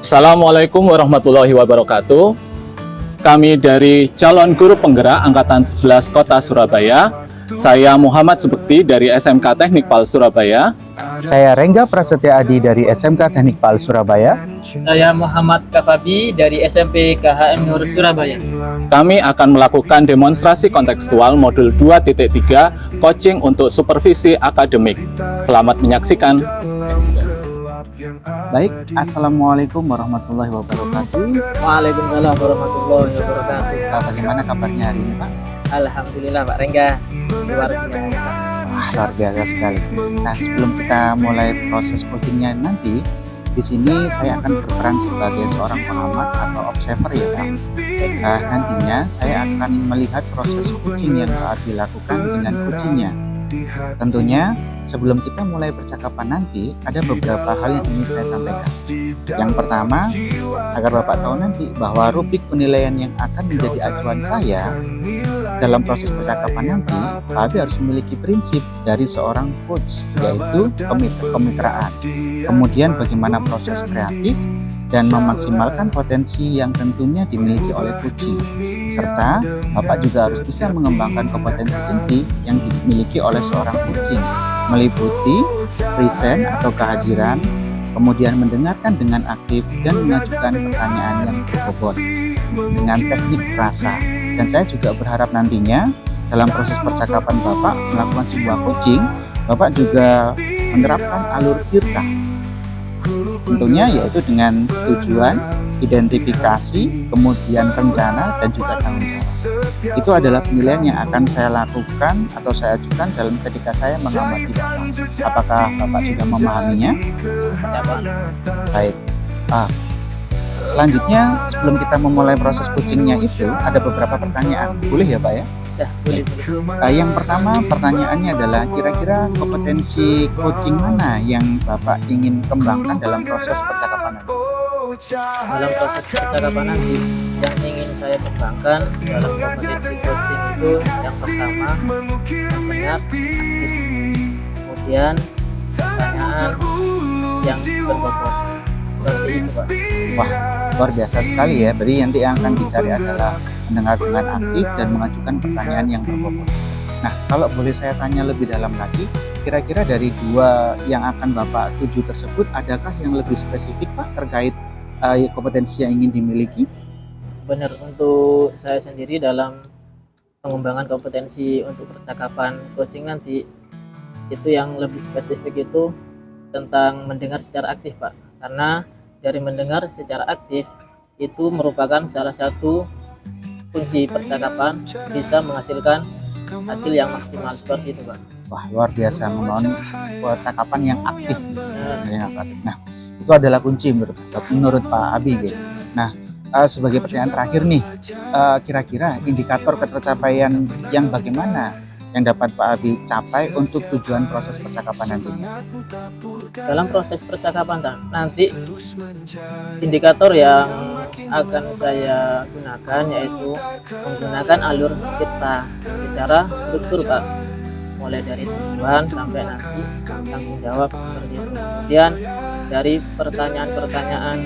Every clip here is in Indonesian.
Assalamualaikum warahmatullahi wabarakatuh. Kami dari calon guru penggerak Angkatan 11 Kota Surabaya. Saya Muhammad Subekti dari SMK Teknik PAL Surabaya. Saya Rengga Prasetya Adi dari SMK Teknik PAL Surabaya. Saya Muhammad Kafabi dari SMP KHM Nur Surabaya. Kami akan melakukan demonstrasi kontekstual modul 2.3 coaching untuk supervisi akademik. Selamat menyaksikan. Baik, Assalamualaikum warahmatullahi wabarakatuh. Waalaikumsalam warahmatullahi wabarakatuh. Bagaimana kabarnya hari ini, Pak? Alhamdulillah Pak Rengga, luar biasa. Wah, luar biasa sekali. Nah, sebelum kita mulai proses coachingnya nanti, di sini saya akan berperan sebagai seorang pengamat atau observer ya, Pak. Nah, nantinya saya akan melihat proses coaching yang telah dilakukan dengan coachingnya. Tentunya sebelum kita mulai percakapan nanti, ada beberapa hal yang ingin saya sampaikan. Yang pertama, agar Bapak tahu nanti bahwa rubrik penilaian yang akan menjadi acuan saya dalam proses percakapan nanti, Pak Abi harus memiliki prinsip dari seorang coach, yaitu kemitraan. Kemudian bagaimana proses kreatif dan memaksimalkan potensi yang tentunya dimiliki oleh coaching, serta Bapak juga harus bisa mengembangkan kompetensi inti yang dimiliki oleh seorang coaching, meliputi present atau kehadiran, kemudian mendengarkan dengan aktif dan mengajukan pertanyaan yang berbobot dengan teknik rasa. Dan saya juga berharap nantinya dalam proses percakapan Bapak melakukan sebuah coaching, Bapak juga menerapkan alur tirta, tentunya yaitu dengan tujuan, identifikasi, kemudian rencana, dan juga tanggung jawab. Itu adalah penilaian yang akan saya lakukan atau saya ajukan dalam ketika saya mengamati Bapak. Apakah Bapak sudah memahaminya? Baik. Selanjutnya, sebelum kita memulai proses coachingnya itu, ada beberapa pertanyaan. Boleh ya, Pak ya? Bisa, boleh. Yang pertama, pertanyaannya adalah kira-kira kompetensi coaching mana yang Bapak ingin kembangkan dalam proses percakapan nanti? Dalam proses percakapan nanti, yang ingin saya kembangkan dalam kompetensi coaching itu yang pertama, mendengar aktif. Kemudian, pertanyaan yang berbobot. Seperti itu, Pak. Wah, luar biasa sekali ya. Berarti nanti yang akan dicari adalah mendengar dengan aktif dan mengajukan pertanyaan yang berbobot. Nah, kalau boleh saya tanya lebih dalam lagi, kira-kira dari dua yang akan Bapak tuju tersebut, adakah yang lebih spesifik, Pak, terkait kompetensi yang ingin dimiliki? Benar, untuk saya sendiri dalam pengembangan kompetensi untuk percakapan coaching nanti, itu yang lebih spesifik itu tentang mendengar secara aktif, Pak. Karena dari mendengar secara aktif itu merupakan salah satu kunci percakapan bisa menghasilkan hasil yang maksimal, seperti itu, Pak. Wah, luar biasa, membangun percakapan yang aktif. Nah, itu adalah kunci menurut Pak Abi gitu. Nah, sebagai pertanyaan terakhir nih, kira-kira indikator ketercapaian yang bagaimana yang dapat Pak Abi capai untuk tujuan proses percakapan nantinya? Dalam proses percakapan nanti, indikator yang akan saya gunakan yaitu menggunakan alur kita secara struktur, Pak. Mulai dari tujuan sampai nanti tanggung jawab, seperti itu. Kemudian dari pertanyaan-pertanyaan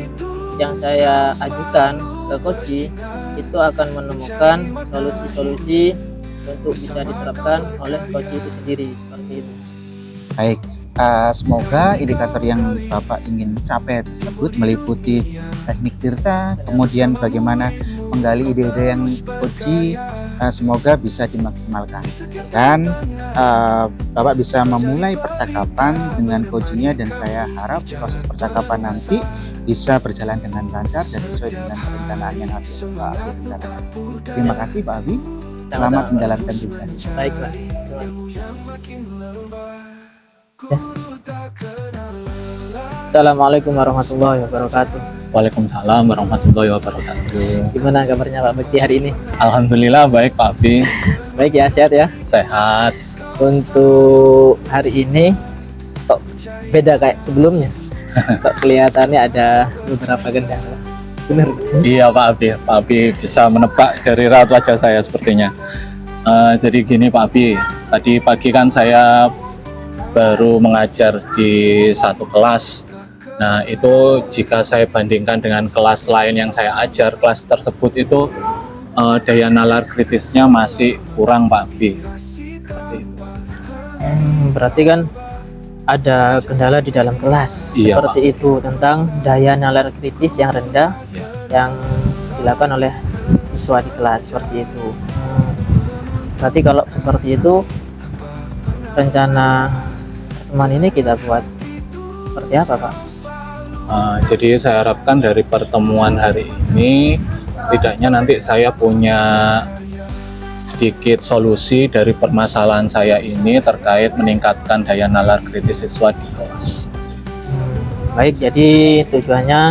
yang saya ajukan ke coach itu akan menemukan solusi-solusi untuk bisa diterapkan oleh coach itu sendiri, seperti itu. Baik, semoga indikator yang Bapak ingin capai tersebut meliputi teknik tirta, kemudian bagaimana menggali ide-ide yang coach, semoga bisa dimaksimalkan dan Bapak bisa memulai percakapan dengan coachingnya, dan saya harap proses percakapan nanti bisa berjalan dengan lancar dan sesuai dengan perencanaan yang harus Pak Abi rencanakan. Terima kasih Pak Abi. Selamat menjalankan tugas. Baik, Pak. Assalamualaikum warahmatullahi wabarakatuh. Waalaikumsalam warahmatullahi wabarakatuh. Gimana kabarnya Pak Bekti hari ini? Alhamdulillah baik Pak Abi. Baik ya, sehat ya. Sehat. Untuk hari ini kok beda kayak sebelumnya? Kok kelihatannya ada beberapa kendala? Benar. Iya Pak Abi bisa menebak dari raut wajah saya sepertinya. Jadi gini Pak Abi, tadi pagi kan saya baru mengajar di satu kelas Nah, itu jika saya bandingkan dengan kelas lain yang saya ajar, kelas tersebut itu daya nalar kritisnya masih kurang Pak B. Seperti itu. Berarti kan ada kendala di dalam kelas Iya, seperti itu tentang daya nalar kritis yang rendah Iya. yang dilakukan oleh siswa di kelas seperti itu. Berarti kalau seperti itu rencana teman ini kita buat seperti apa Pak? Jadi saya harapkan dari pertemuan hari ini setidaknya nanti saya punya sedikit solusi dari permasalahan saya ini terkait meningkatkan daya nalar kritis siswa di kelas. Baik, jadi tujuannya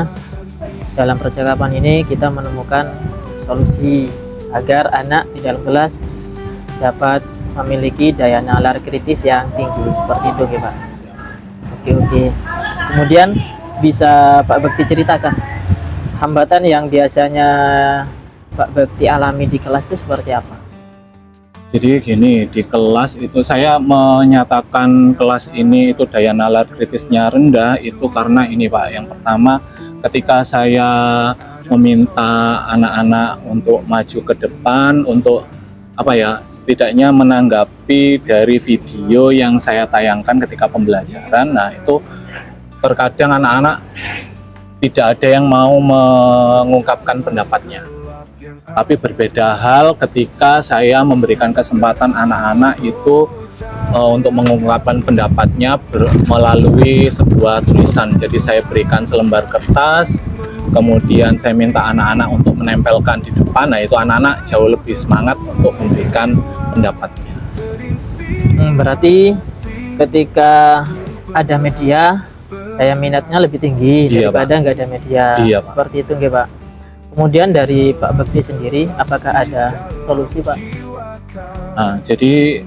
dalam percakapan ini kita menemukan solusi agar anak di dalam kelas dapat memiliki daya nalar kritis yang tinggi seperti itu ya Pak. Oke. Kemudian bisa Pak Bekti ceritakan hambatan yang biasanya Pak Bekti alami di kelas itu seperti apa? Jadi gini, di kelas itu saya menyatakan kelas ini itu daya nalar kritisnya rendah itu karena ini Pak. Yang pertama, ketika saya meminta anak-anak untuk maju ke depan untuk setidaknya menanggapi dari video yang saya tayangkan ketika pembelajaran. Nah, itu terkadang anak-anak tidak ada yang mau mengungkapkan pendapatnya. Tapi berbeda hal ketika saya memberikan kesempatan anak-anak itu untuk mengungkapkan pendapatnya melalui sebuah tulisan. Jadi saya berikan selembar kertas, kemudian saya minta anak-anak untuk menempelkan di depan. Nah, itu anak-anak jauh lebih semangat untuk memberikan pendapatnya. Berarti ketika ada media, daya minatnya lebih tinggi daripada nggak ada media. Iya, Pak. Seperti itu nggak Pak? Kemudian dari Pak Bekti sendiri, apakah ada solusi Pak? Nah, jadi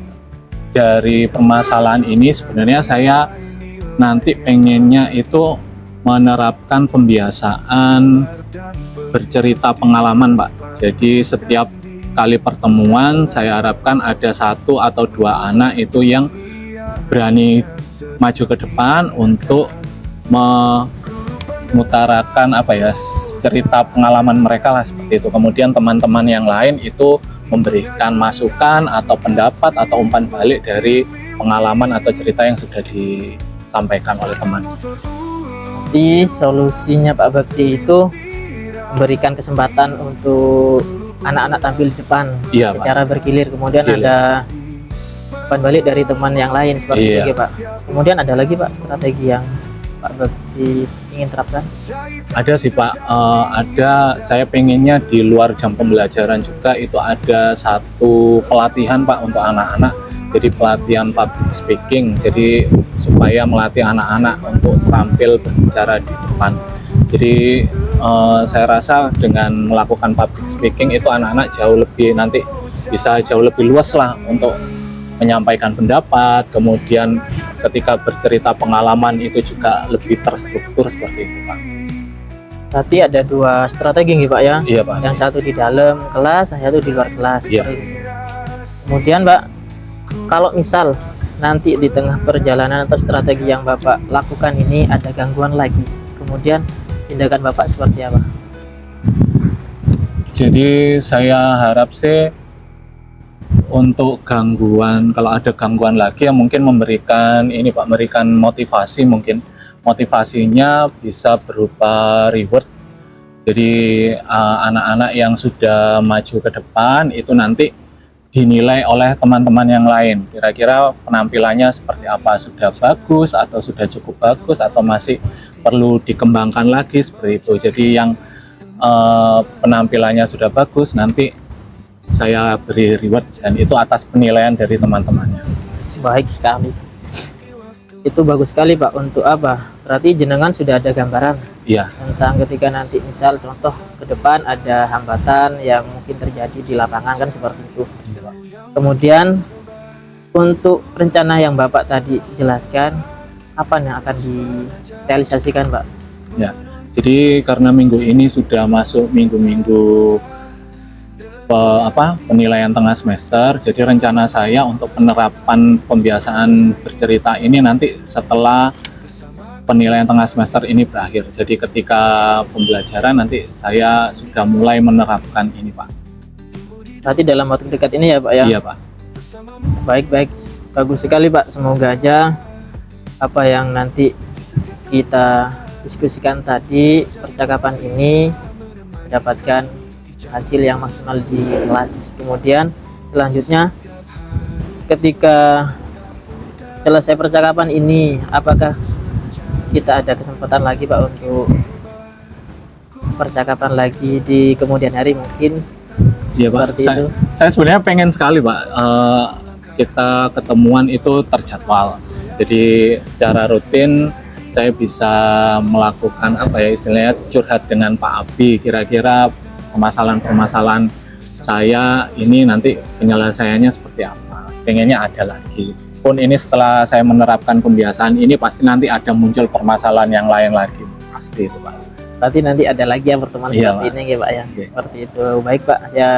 dari permasalahan ini sebenarnya saya nanti pengennya itu menerapkan pembiasaan bercerita pengalaman Pak. Jadi setiap kali pertemuan saya harapkan ada 1 atau 2 anak itu yang berani maju ke depan untuk mengutarakan cerita pengalaman mereka lah seperti itu. Kemudian teman-teman yang lain itu memberikan masukan atau pendapat atau umpan balik dari pengalaman atau cerita yang sudah disampaikan oleh teman. Jadi solusinya Pak Bekti itu memberikan kesempatan untuk anak-anak tampil di depan secara bergilir. Kemudian ada umpan balik dari teman yang lain seperti itu Pak. Kemudian ada lagi Pak strategi yang Pak Bekti ingin terapkan? Ada sih Pak, saya pengennya di luar jam pembelajaran juga itu ada satu pelatihan Pak untuk anak-anak. Jadi pelatihan public speaking, jadi supaya melatih anak-anak untuk terampil berbicara di depan. Jadi saya rasa dengan melakukan public speaking itu anak-anak bisa jauh lebih luas lah untuk menyampaikan pendapat, kemudian ketika bercerita pengalaman itu juga lebih terstruktur seperti itu Pak. Berarti ada 2 strategi nih Pak ya? Iya Pak. Yang satu di dalam kelas, yang satu di luar kelas. Iya. Kemudian Pak, kalau misal nanti di tengah perjalanan atau strategi yang Bapak lakukan ini ada gangguan lagi, kemudian tindakan Bapak seperti apa? Jadi saya harap sih untuk gangguan, kalau ada gangguan lagi ya mungkin memberikan motivasi, mungkin motivasinya bisa berupa reward. Jadi anak-anak yang sudah maju ke depan itu nanti dinilai oleh teman-teman yang lain. Kira-kira penampilannya seperti apa, sudah bagus atau sudah cukup bagus atau masih perlu dikembangkan lagi seperti itu. Jadi yang penampilannya sudah bagus nanti saya beri reward dan itu atas penilaian dari teman-temannya. Baik sekali. Itu bagus sekali Pak. Untuk apa? Berarti jenengan sudah ada gambaran tentang ketika nanti misal contoh ke depan ada hambatan yang mungkin terjadi di lapangan kan seperti itu. Kemudian untuk rencana yang Bapak tadi jelaskan, apa yang akan direalisasikan Pak? Ya, jadi karena minggu ini sudah masuk minggu-minggu penilaian tengah semester, jadi rencana saya untuk penerapan pembiasaan bercerita ini nanti setelah penilaian tengah semester ini berakhir. Jadi ketika pembelajaran nanti saya sudah mulai menerapkan ini Pak. Berarti dalam waktu dekat ini ya Pak ya? Iya Pak. Baik-baik, bagus sekali Pak. Semoga aja apa yang nanti kita diskusikan tadi, percakapan ini mendapatkan hasil yang maksimal di kelas. Kemudian selanjutnya ketika selesai percakapan ini, apakah kita ada kesempatan lagi Pak untuk percakapan lagi di kemudian hari mungkin? Iya Pak, Seperti itu. saya sebenarnya pengen sekali Pak kita ketemuan itu terjadwal. Jadi secara rutin saya bisa melakukan apa ya istilahnya curhat dengan Pak Abi, kira-kira permasalahan-permasalahan saya ini nanti penyelesaiannya seperti apa. Pengennya ada lagi. Pun ini setelah saya menerapkan pembiasaan ini pasti nanti ada muncul permasalahan yang lain lagi pasti itu Pak. Berarti nanti ada lagi yang pertemuan Iya, seperti Pak. ini ya Pak ya. Oke. Seperti itu. Baik Pak, ya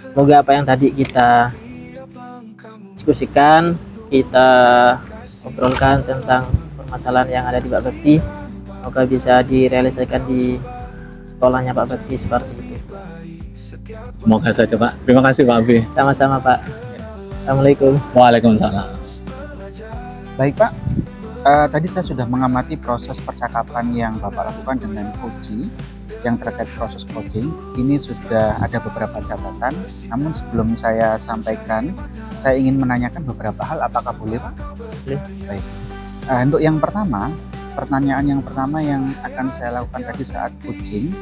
semoga apa yang tadi kita diskusikan, kita obrolkan tentang permasalahan yang ada di Pak Bekti, semoga bisa direalisasikan di sekolahnya Pak Bekti seperti itu. Semoga saja Pak. Terima kasih Pak Abi. Sama-sama Pak. Assalamualaikum. Waalaikumsalam. Baik Pak, tadi saya sudah mengamati proses percakapan yang Bapak lakukan dengan Koji yang terkait proses coaching. Ini sudah ada beberapa catatan, namun sebelum saya sampaikan, saya ingin menanyakan beberapa hal, apakah boleh Pak? Boleh. Baik. Untuk yang pertama, pertanyaan yang pertama yang akan saya lakukan tadi saat coaching,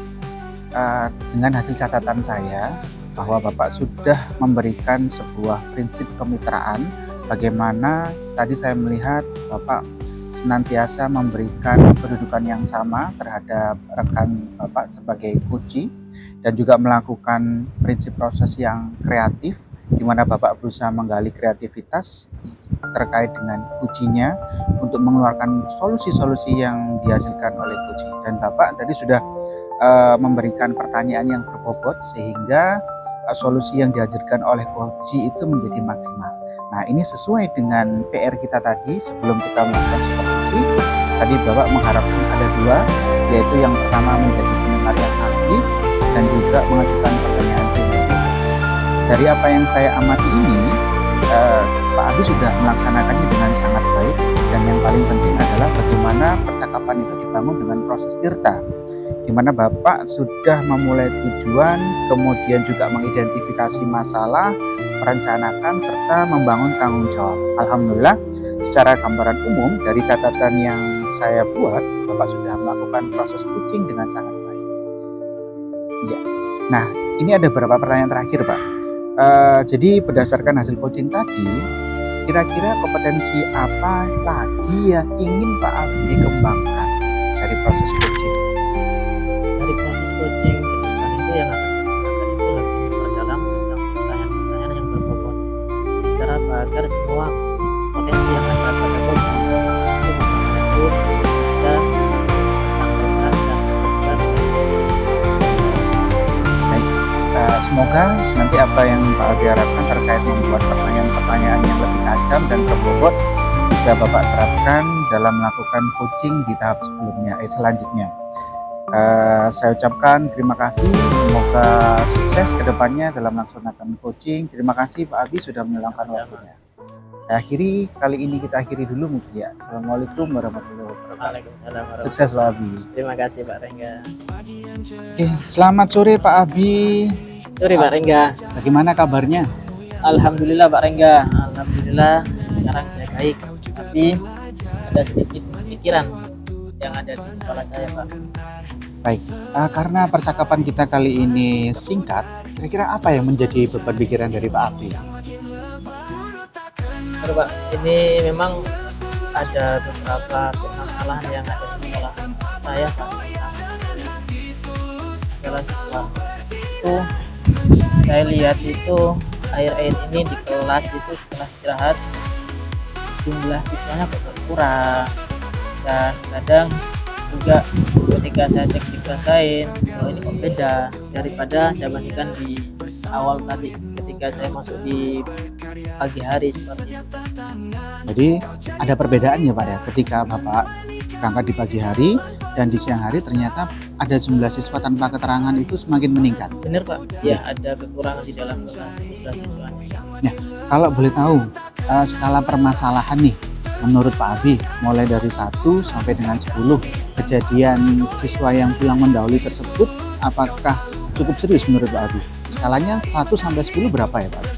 dengan hasil catatan saya bahwa Bapak sudah memberikan sebuah prinsip kemitraan, bagaimana tadi saya melihat Bapak senantiasa memberikan kedudukan yang sama terhadap rekan Bapak sebagai coach dan juga melakukan prinsip proses yang kreatif di mana Bapak berusaha menggali kreativitas terkait dengan coachnya untuk mengeluarkan solusi-solusi yang dihasilkan oleh coach. Dan Bapak tadi sudah memberikan pertanyaan yang berbobot sehingga solusi yang dihadirkan oleh coach itu menjadi maksimal. Nah, ini sesuai dengan PR kita tadi sebelum kita melakukan supervisi. Tadi Bapak mengharapkan ada dua, yaitu yang pertama menjadi pendengar yang aktif dan juga mengajukan pertanyaan pribadi. Dari apa yang saya amati ini, Pak Abi sudah melaksanakannya dengan sangat baik, dan yang paling penting adalah bagaimana percakapan itu dibangun dengan proses tirta, di mana Bapak sudah memulai tujuan, kemudian juga mengidentifikasi masalah, merencanakan, serta membangun tanggung jawab. Alhamdulillah, secara gambaran umum dari catatan yang saya buat, Bapak sudah melakukan proses coaching dengan sangat baik. Ya. Nah, ini ada beberapa pertanyaan terakhir, Pak. Jadi berdasarkan hasil coaching tadi, kira-kira kompetensi apa lagi yang ingin Pak Abi kembangkan dari proses coaching? Dari proses coaching ke depan itu yang akan saya gunakan itu lebih memperdalam tentang pertanyaan-pertanyaan yang berbobot. Agar apa? Agar semua potensi yang ada pada coaching itu bisa menyebut, bisa disampaikan dan Semoga nanti apa yang Pak Abi harapkan terkait membuat pertanyaan-pertanyaan yang lebih tajam dan berbobot bisa Bapak terapkan dalam melakukan coaching di tahap selanjutnya. Saya ucapkan terima kasih, semoga sukses ke depannya dalam melaksanakan coaching. Terima kasih Pak Abi sudah meluangkan waktunya. Saya akhiri, kali ini kita akhiri dulu mungkin ya. Assalamualaikum warahmatullahi wabarakatuh. Waalaikumsalam warahmatullahi Sukses Pak Abi. wabarakatuh. Terima kasih Pak Rengga. Oke, selamat sore Pak Abi. Sore Pak Rengga. Bagaimana kabarnya? Alhamdulillah Pak Rengga. Alhamdulillah sekarang saya baik. Tapi ada sedikit pikiran yang ada di kepala saya Pak. Baik, karena percakapan kita kali ini singkat, kira-kira apa yang menjadi beban pikiran dari Pak Abi? Baru Pak, ini memang ada beberapa permasalahan yang ada di sekolah saya Pak. Masalah siswa itu saya lihat itu akhir-akhir ini di kelas itu setelah istirahat jumlah siswanya berkurang, dan kadang juga ketika saya cek di kelas lain, oh ini kok beda daripada saya bandingkan di awal tadi ketika saya masuk di pagi hari seperti itu. Jadi ada perbedaan ya Pak ya, ketika Bapak berangkat di pagi hari dan di siang hari ternyata ada jumlah siswa tanpa keterangan itu semakin meningkat. Benar Pak, ya ada kekurangan di dalam kelas jumlah siswanya. Kalau boleh tahu skala permasalahan nih menurut Pak Abi mulai dari 1 sampai dengan 10 kejadian siswa yang pulang mendahului tersebut apakah cukup serius menurut Pak Abi? Skalanya 1 sampai 10 berapa ya Pak Abi?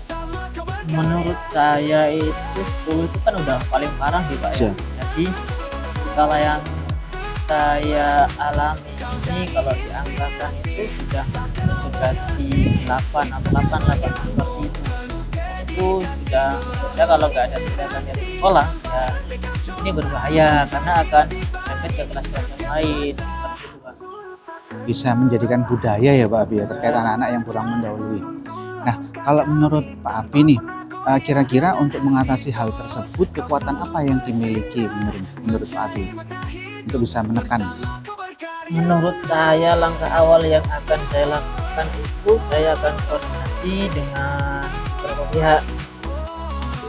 Menurut saya itu 10 itu kan udah paling parah sih Pak ya. Siap. Jadi skala yang saya alami ini kalau diangkakan itu sudah mendekati 8 atau 8 seperti itu. Itu sudah saya kalau nggak ada tindakan dari sekolah ya ini berbahaya karena akan efek ke kelas-kelas yang lain seperti itu Pak. Bisa menjadikan budaya ya Pak Abi ya terkait anak-anak yang pulang mendahului. Nah, kalau menurut Pak Abi nih, kira-kira untuk mengatasi hal tersebut kekuatan apa yang dimiliki menurut Pak Abi untuk bisa menekan? Menurut saya langkah awal yang akan saya lakukan itu saya akan koordinasi dengan beberapa pihak,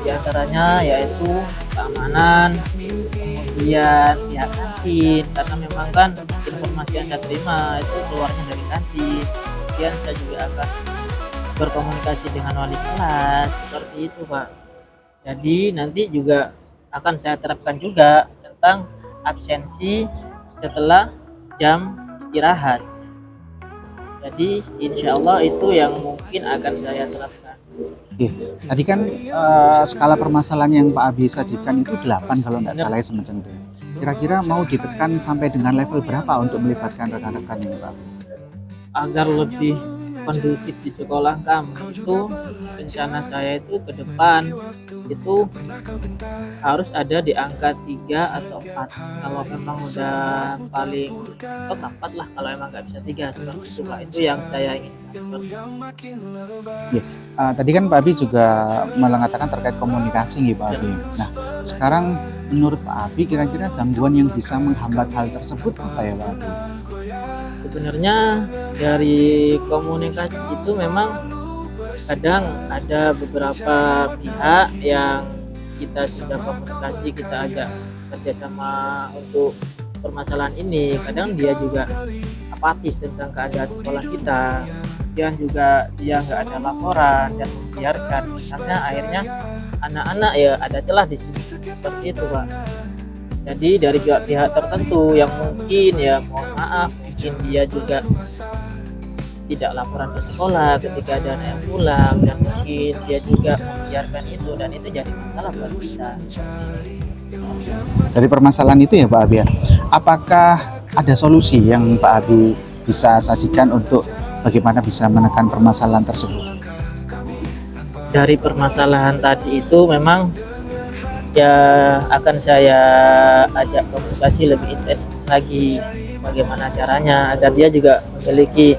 di antaranya yaitu keamanan, kemudian pihak kantin karena memang kan informasi yang saya terima itu keluarnya dari kantin. Kemudian saya juga akan berkomunikasi dengan wali kelas seperti itu Pak. Jadi nanti juga akan saya terapkan juga tentang absensi setelah jam istirahat. Jadi insya Allah itu yang mungkin akan saya terapkan. Tadi kan skala permasalahan yang Pak Abi sajikan itu 8 kalau tidak salah semacam itu. Kira-kira mau ditekan sampai dengan level berapa untuk melibatkan rekan-rekan ini Pak Abi? Agar lebih kondusif di sekolah kami itu rencana saya itu ke depan itu harus ada di angka 3 atau 4. Kalau memang udah paling top 4 lah, kalau emang nggak bisa 3 seperti itu Pak. Itu yang saya inginkan. Tadi kan Pak Abi juga mengatakan terkait komunikasi nih Pak Abi. Nah, sekarang menurut Pak Abi kira-kira gangguan yang bisa menghambat hal tersebut apa ya Pak Abi? Sebenarnya dari komunikasi itu memang kadang ada beberapa pihak yang kita sudah komunikasi, kita ajak kerjasama untuk permasalahan ini, kadang dia juga apatis tentang keadaan sekolah kita, kemudian juga dia nggak ada laporan dan membiarkan, misalnya akhirnya anak-anak ya ada celah di sini seperti itu Pak. Jadi dari pihak-pihak tertentu yang mungkin ya mohon maaf mungkin dia juga tidak laporan ke sekolah ketika ada anak yang pulang dan mungkin dia juga membiarkan itu dan itu jadi masalah buat kita. Dari permasalahan itu ya Pak Abi ya, apakah ada solusi yang Pak Abi bisa sajikan untuk bagaimana bisa menekan permasalahan tersebut? Dari permasalahan tadi itu memang ya akan saya ajak komunikasi lebih intens lagi bagaimana caranya agar dia juga memiliki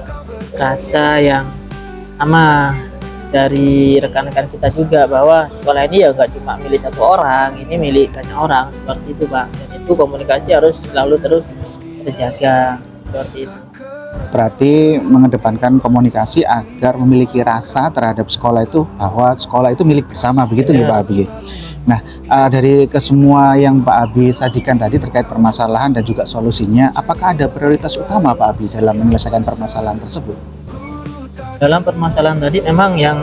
rasa yang sama dari rekan-rekan kita juga bahwa sekolah ini ya nggak cuma milik satu orang, ini milik banyak orang seperti itu Pak. Dan itu komunikasi harus selalu terus terjaga seperti itu. Berarti mengedepankan komunikasi agar memiliki rasa terhadap sekolah itu bahwa sekolah itu milik bersama begitu ya Pak Abi. Nah, dari kesemua yang Pak Abi sajikan tadi terkait permasalahan dan juga solusinya, apakah ada prioritas utama Pak Abi dalam menyelesaikan permasalahan tersebut? Dalam permasalahan tadi memang yang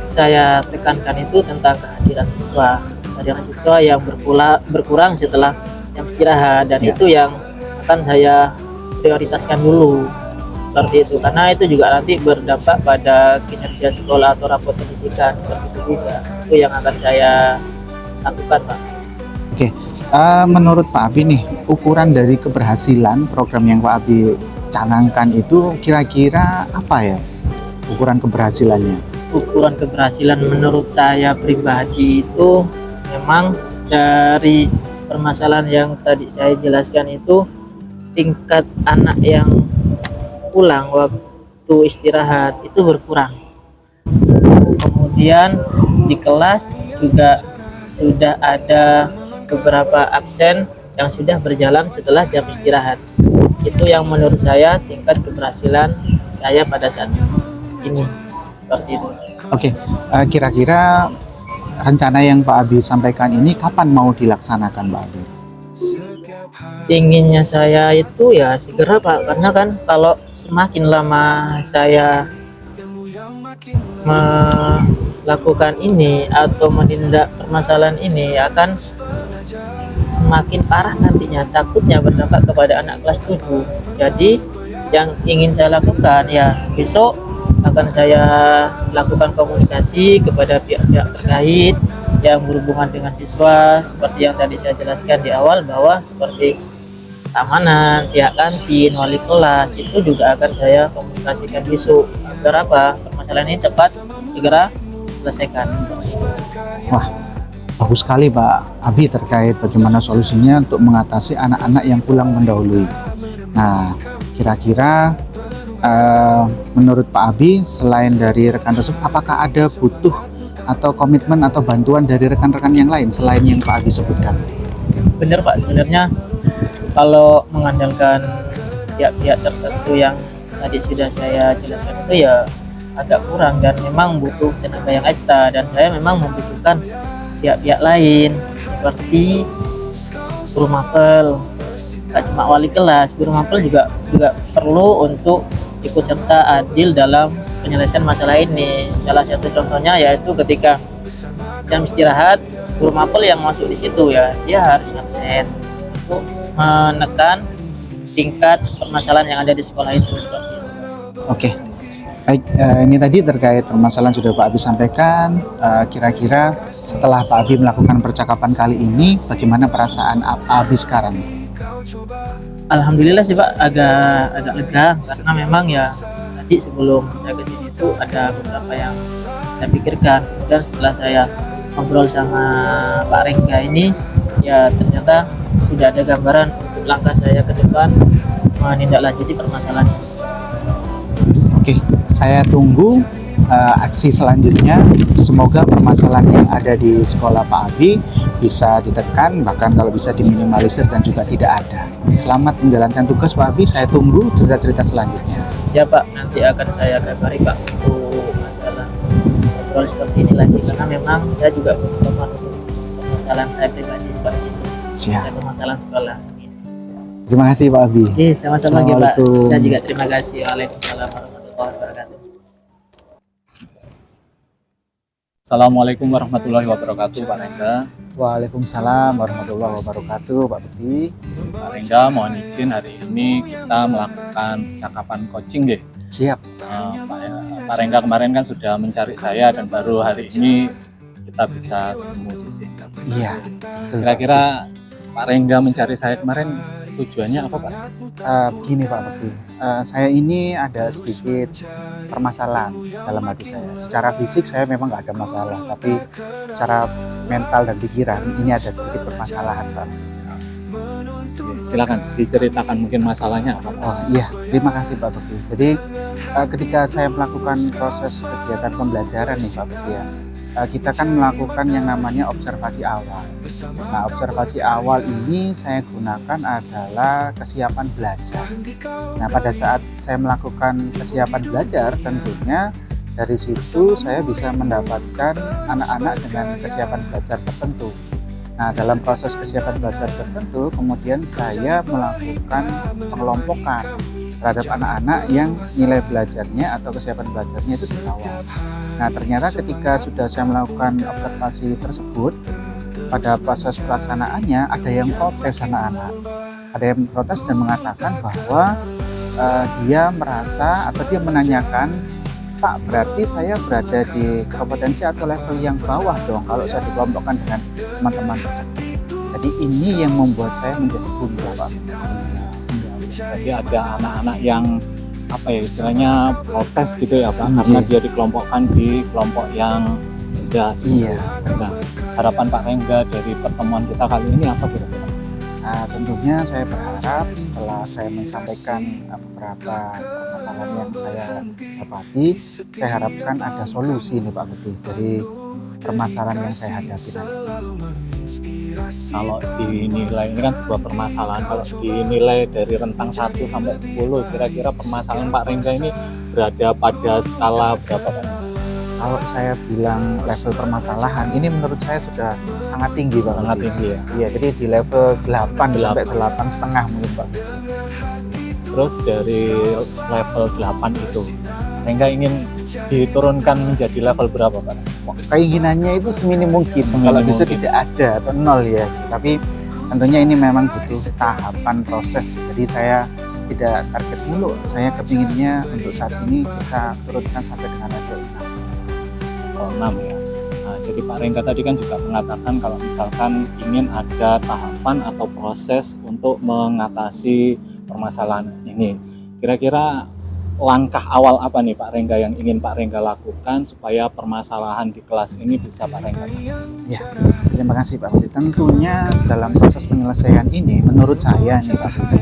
saya tekankan itu tentang kehadiran siswa yang berkurang setelah jam istirahat dan itu yang akan saya prioritaskan dulu seperti itu karena itu juga nanti berdampak pada kinerja sekolah atau rapot pendidikan seperti itu juga, itu yang akan saya lakukan Pak. Oke, menurut Pak Abi nih ukuran dari keberhasilan program yang Pak Abi canangkan itu kira-kira apa ya ukuran keberhasilannya? Ukuran keberhasilan menurut saya pribadi itu memang dari permasalahan yang tadi saya jelaskan itu tingkat anak yang pulang waktu istirahat itu berkurang. Kemudian di kelas juga sudah ada beberapa absen yang sudah berjalan setelah jam istirahat. Itu yang menurut saya tingkat keberhasilan saya pada saat ini. Seperti itu. Oke, kira-kira rencana yang Pak Abi sampaikan ini kapan mau dilaksanakan Pak Abi? inginnya saya itu ya segera Pak, karena kan kalau semakin lama saya melakukan ini atau menindak permasalahan ini akan semakin parah nantinya, takutnya berdampak kepada anak kelas 7. Jadi yang ingin saya lakukan ya besok akan saya lakukan komunikasi kepada pihak-pihak terkait yang berhubungan dengan siswa, seperti yang tadi saya jelaskan di awal bahwa seperti keamanan, pihak kantin, wali kelas itu juga akan saya komunikasikan besok agar apa permasalahan ini tepat segera selesaikan. Wah, bagus sekali Pak Abi terkait bagaimana solusinya untuk mengatasi anak-anak yang pulang mendahului. Nah, kira-kira menurut Pak Abi, selain dari rekan tersebut, apakah ada butuh atau komitmen atau bantuan dari rekan-rekan yang lain selain yang Pak Abi sebutkan? Benar Pak, sebenarnya kalau mengandalkan pihak-pihak tertentu yang tadi sudah saya jelaskan itu ya agak kurang dan memang butuh tenaga yang ekstra, dan saya memang membutuhkan pihak-pihak lain seperti guru mapel, tak cuma wali kelas, guru mapel juga perlu untuk ikut serta adil dalam penyelesaian masalah ini. Salah satu contohnya yaitu ketika jam istirahat, guru mapel yang masuk di situ ya dia harus ngabsen untuk menekan tingkat permasalahan yang ada di sekolah itu seperti itu. Oke, baik, ini tadi terkait permasalahan sudah Pak Abi sampaikan. Kira-kira setelah Pak Abi melakukan percakapan kali ini, bagaimana perasaan Pak Abi sekarang? Alhamdulillah sih Pak, agak lega karena memang ya tadi sebelum saya ke sini itu ada beberapa yang saya pikirkan. Kemudian setelah saya ngobrol sama Pak Rengga ini, ya ternyata sudah ada gambaran untuk langkah saya ke depan menindaklanjuti permasalahan ini. Oke, saya tunggu aksi selanjutnya. Semoga permasalahan yang ada di sekolah Pak Abi bisa ditekan, bahkan kalau bisa diminimalisir dan juga tidak ada. Selamat menjalankan tugas Pak Abi, saya tunggu cerita-cerita selanjutnya. Siap Pak, nanti akan saya kabari Pak untuk masalah ngobrol seperti ini lagi, karena memang saya juga butuh teman untuk permasalahan saya pribadi seperti itu. Siap. Dan permasalahan sekolah. Terima kasih Pak Abi. Oke, sama-sama Pak. Assalamualaikum. Saya juga terima kasih. Waalaikumsalam warahmatullahi wabarakatuh. Assalamualaikum warahmatullahi wabarakatuh, Pak Rengga. Waalaikumsalam warahmatullahi wabarakatuh, Pak Bekti. Pak Rengga, mohon izin hari ini kita melakukan percakapan coaching deh. Siap. Pak Rengga kemarin kan sudah mencari saya dan baru hari ini kita bisa ketemu di sini. Iya. Betul. Kira-kira Pak Rengga mencari saya kemarin tujuannya apa Pak? Begini Pak Bekti, saya ini ada sedikit permasalahan dalam hati saya. Secara fisik saya memang nggak ada masalah, tapi secara mental dan pikiran ini ada sedikit permasalahan Pak. Silakan diceritakan mungkin masalahnya apa Pak? Oh iya, terima kasih Pak Bekti. Jadi ketika saya melakukan proses kegiatan pembelajaran nih Pak Bekti ya, kita kan melakukan yang namanya observasi awal. Nah, observasi awal ini saya gunakan adalah kesiapan belajar. Nah, pada saat saya melakukan kesiapan belajar, tentunya dari situ saya bisa mendapatkan anak-anak dengan kesiapan belajar tertentu. Nah, dalam proses kesiapan belajar tertentu, kemudian saya melakukan pengelompokan terhadap anak-anak yang nilai belajarnya atau kesiapan belajarnya itu di bawah. Nah, ternyata ketika sudah saya melakukan observasi tersebut, pada proses pelaksanaannya ada yang protes anak-anak. Ada yang protes dan mengatakan bahwa dia merasa atau dia menanyakan, Pak, berarti saya berada di kompetensi atau level yang bawah dong kalau saya dikelompokkan dengan teman-teman tersebut. Jadi ini yang membuat saya menjadi gundah, Pak. Jadi ada anak-anak yang apa ya istilahnya protes gitu ya Pak, karena dia dikelompokkan di kelompok yang rendah. Iya. Nah, harapan Pak Rengga dari pertemuan kita kali ini apa kira-kira? Nah, tentunya saya berharap setelah saya menyampaikan beberapa permasalahan yang saya dapati, saya harapkan ada solusi nih Pak Bekti dari permasalahan yang saya hadapi nanti. Kalau dinilai, ini kan sebuah permasalahan, kalau dinilai dari rentang 1 sampai 10, kira-kira permasalahan Pak Rengga ini berada pada skala berapa Pak? Kalau saya bilang level permasalahan, ini menurut saya sudah sangat tinggi Pak. Sangat Budi. tinggi ya. Iya, jadi di level 8 sampai 8,5 mungkin Pak. Terus dari level 8 itu Rengga ingin diturunkan menjadi level berapa Pak? Keinginannya itu seminim mungkin, Seminim kalau bisa mungkin. tidak ada atau nol ya. Tapi tentunya ini memang butuh tahapan proses. Jadi saya tidak target mulu. Saya kepinginnya untuk saat ini kita turunkan sampai dengan level 6. Level 6 ya. Nah, jadi Pak Rengga tadi kan juga mengatakan kalau misalkan ingin ada tahapan atau proses untuk mengatasi permasalahan ini. Kira-kira langkah awal apa nih Pak Rengga yang ingin Pak Rengga lakukan supaya permasalahan di kelas ini bisa Pak Rengga atasi? Ya, terima kasih Pak Budi. Tentunya dalam proses penyelesaian ini, menurut saya nih Pak Budi,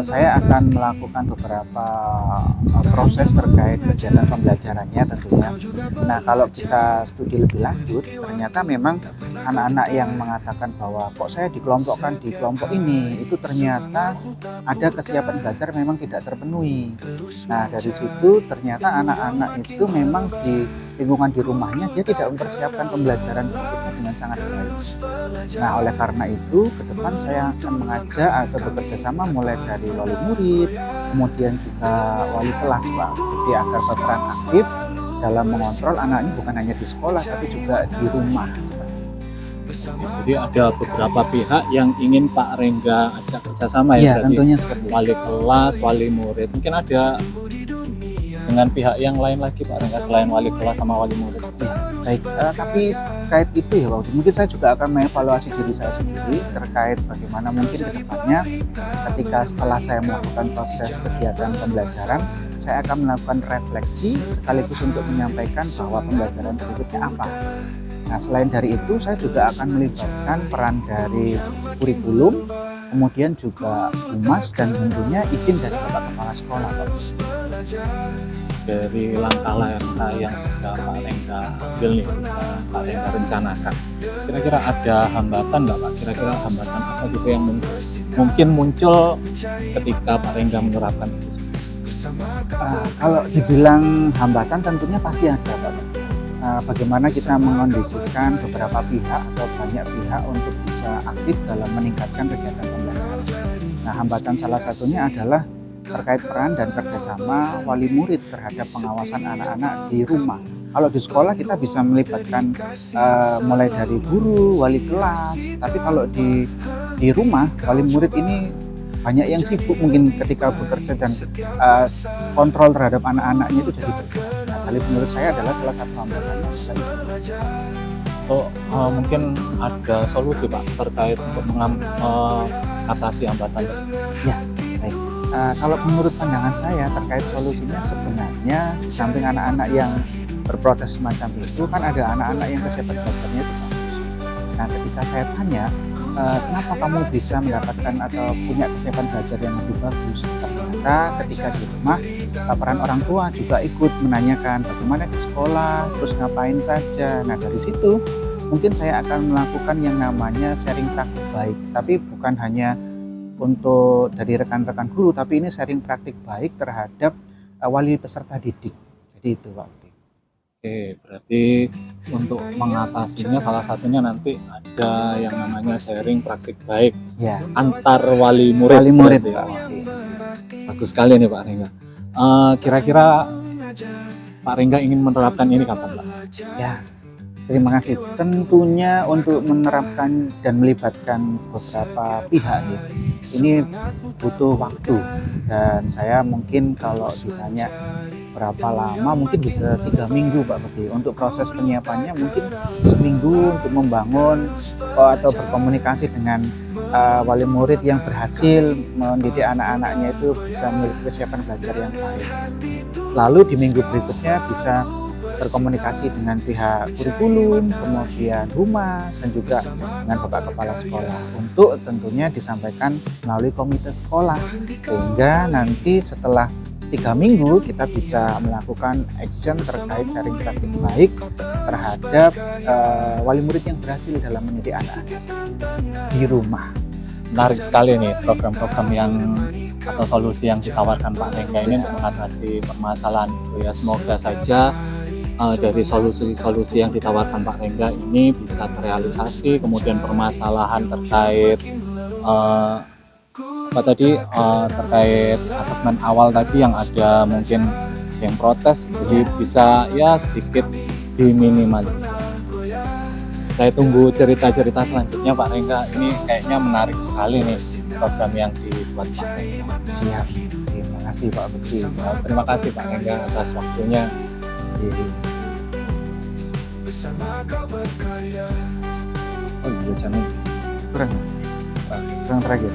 saya akan melakukan beberapa proses terkait kegiatan pembelajarannya tentunya. Nah, kalau kita studi lebih lanjut, ternyata memang anak-anak yang mengatakan bahwa kok saya dikelompokkan di kelompok ini, itu ternyata ada kesiapan belajar memang tidak terpenuhi. Nah, dari situ ternyata anak-anak itu memang di lingkungan di rumahnya dia tidak mempersiapkan pembelajaran berikutnya dengan sangat baik. Nah, oleh karena itu ke depan saya akan mengajak atau bekerja sama mulai dari wali murid, kemudian juga wali kelas Pak, jadi agar berperan aktif dalam mengontrol anak ini bukan hanya di sekolah tapi juga di rumah seperti itu. Jadi ada beberapa pihak yang ingin Pak Rengga ajak kerjasama ya, Iya, berarti tentunya seperti itu. wali kelas, wali murid. Mungkin ada dengan pihak yang lain lagi Pak Rengga selain wali kelas sama wali murid. Baik, tapi terkait itu ya Pak Budi, mungkin saya juga akan mengevaluasi diri saya sendiri terkait bagaimana mungkin ke depannya ketika setelah saya melakukan proses kegiatan pembelajaran, saya akan melakukan refleksi sekaligus untuk menyampaikan bahwa pembelajaran berikutnya apa. Nah, selain dari itu saya juga akan melibatkan peran dari kurikulum, kemudian juga humas dan tentunya izin dari Bapak Kepala Sekolah Pak Budi. Dari langkah-langkah yang sudah Pak Rengga ambil nih, sudah Pak Rengga rencanakan, kira-kira ada hambatan nggak Pak? Kira-kira hambatan apa gitu yang mungkin muncul ketika Pak Rengga menerapkan itu semua? Kalau dibilang hambatan tentunya pasti ada Pak. Bagaimana kita mengondisikan beberapa pihak atau banyak pihak untuk bisa aktif dalam meningkatkan kegiatan pembelajaran. Nah, hambatan salah satunya adalah terkait peran dan kerjasama wali murid terhadap pengawasan anak-anak di rumah. Kalau di sekolah kita bisa melibatkan mulai dari guru, wali kelas, tapi kalau di rumah wali murid ini banyak yang sibuk mungkin ketika bekerja dan kontrol terhadap anak-anaknya itu jadi berkurang. Nah, kali menurut saya adalah salah satu hambatannya. Mungkin ada solusi Pak terkait untuk mengatasi hambatan tersebut. Ya, baik. Kalau menurut pandangan saya terkait solusinya sebenarnya di samping anak-anak yang berprotes semacam itu kan ada anak-anak yang kesiapan belajarnya itu bagus. Nah, ketika saya tanya kenapa kamu bisa mendapatkan atau punya kesiapan belajar yang lebih bagus, ternyata ketika di rumah peran orang tua juga ikut menanyakan bagaimana di sekolah, terus ngapain saja. Nah, dari situ mungkin saya akan melakukan yang namanya sharing praktik baik, tapi bukan hanya untuk dari rekan-rekan guru, tapi ini sharing praktik baik terhadap wali peserta didik. Jadi itu Pak Budi. Oke, berarti untuk mengatasinya salah satunya nanti ada yang namanya sharing praktik baik Ya, antar wali murid. wali murid berarti ya. Pak Budi. Bagus sekali nih Pak Rengga. Kira-kira Pak Rengga ingin menerapkan ini kapan Pak? Ya, terima kasih. Tentunya untuk menerapkan dan melibatkan beberapa pihak ya, ini butuh waktu. Dan saya mungkin kalau ditanya berapa lama, mungkin bisa 3 minggu Pak Budi. Untuk proses penyiapannya mungkin seminggu untuk membangun atau berkomunikasi dengan wali murid yang berhasil mendidik anak-anaknya itu bisa memiliki kesiapan belajar yang baik. Lalu di minggu berikutnya bisa berkomunikasi dengan pihak kurikulum, kemudian humas, dan juga dengan Bapak Kepala Sekolah untuk tentunya disampaikan melalui komite sekolah, sehingga nanti setelah 3 minggu kita bisa melakukan action terkait sharing praktik baik terhadap wali murid yang berhasil dalam mendidik anak di rumah. Menarik sekali nih program-program yang atau solusi yang ditawarkan Pak Rengga ini untuk mengatasi permasalahan itu ya. Semoga saja dari solusi-solusi yang ditawarkan Pak Rengga ini bisa terrealisasi, kemudian permasalahan terkait terkait asesmen awal tadi yang ada mungkin yang protes, jadi bisa ya sedikit diminimalisir. Saya tunggu cerita-cerita selanjutnya Pak Rengga, ini kayaknya menarik sekali nih program yang dibuat Pak Rengga. Siap. Terima kasih Pak Bekti. Terima kasih Pak Rengga atas waktunya. Oh iya, jangan Kurang terakhir.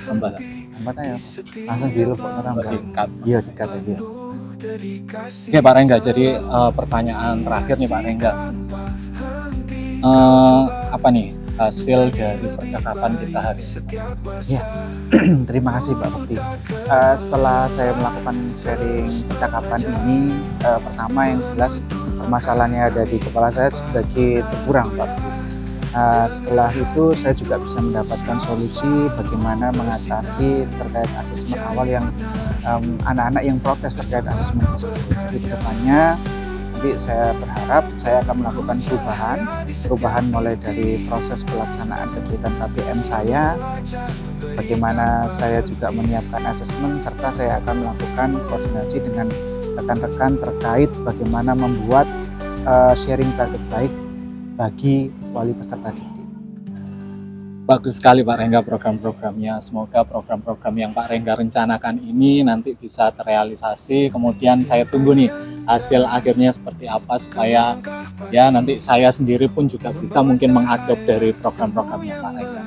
tambah Tempat aja langsung dilebok nambah. tingkat. Iya, dikat aja. Oke Pak Rengga, jadi pertanyaan terakhir nih Pak Rengga, apa nih hasil dari percakapan kita hari ini? Ya, terima kasih Pak Bekti. Setelah saya melakukan sharing percakapan ini, pertama yang jelas permasalahannya ada di kepala saya sedikit berkurang Pak Bekti. Setelah itu saya juga bisa mendapatkan solusi bagaimana mengatasi terkait asesmen awal yang anak-anak yang protes terkait asesmen tersebut. Jadi kedepannya nanti saya berharap saya akan melakukan perubahan mulai dari proses pelaksanaan kegiatan KBM saya, bagaimana saya juga menyiapkan asesmen, serta saya akan melakukan koordinasi dengan rekan-rekan terkait bagaimana membuat sharing target baik bagi wali peserta didik. Bagus sekali Pak Rengga program-programnya. Semoga program-program yang Pak Rengga rencanakan ini nanti bisa terrealisasi. Kemudian saya tunggu nih hasil akhirnya seperti apa supaya ya nanti saya sendiri pun juga bisa mungkin mengadop dari program-programnya Pak Rengga.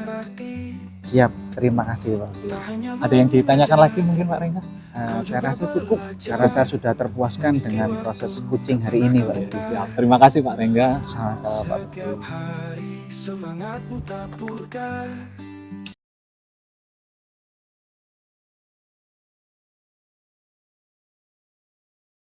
Siap, terima kasih Pak. Ada yang ditanyakan lagi mungkin Pak Rengga? Saya rasa cukup karena saya sudah terpuaskan dengan proses coaching hari ini Pak. Siap. Terima kasih Pak Rengga. Sama-sama Pak. Semangatmu tak purka.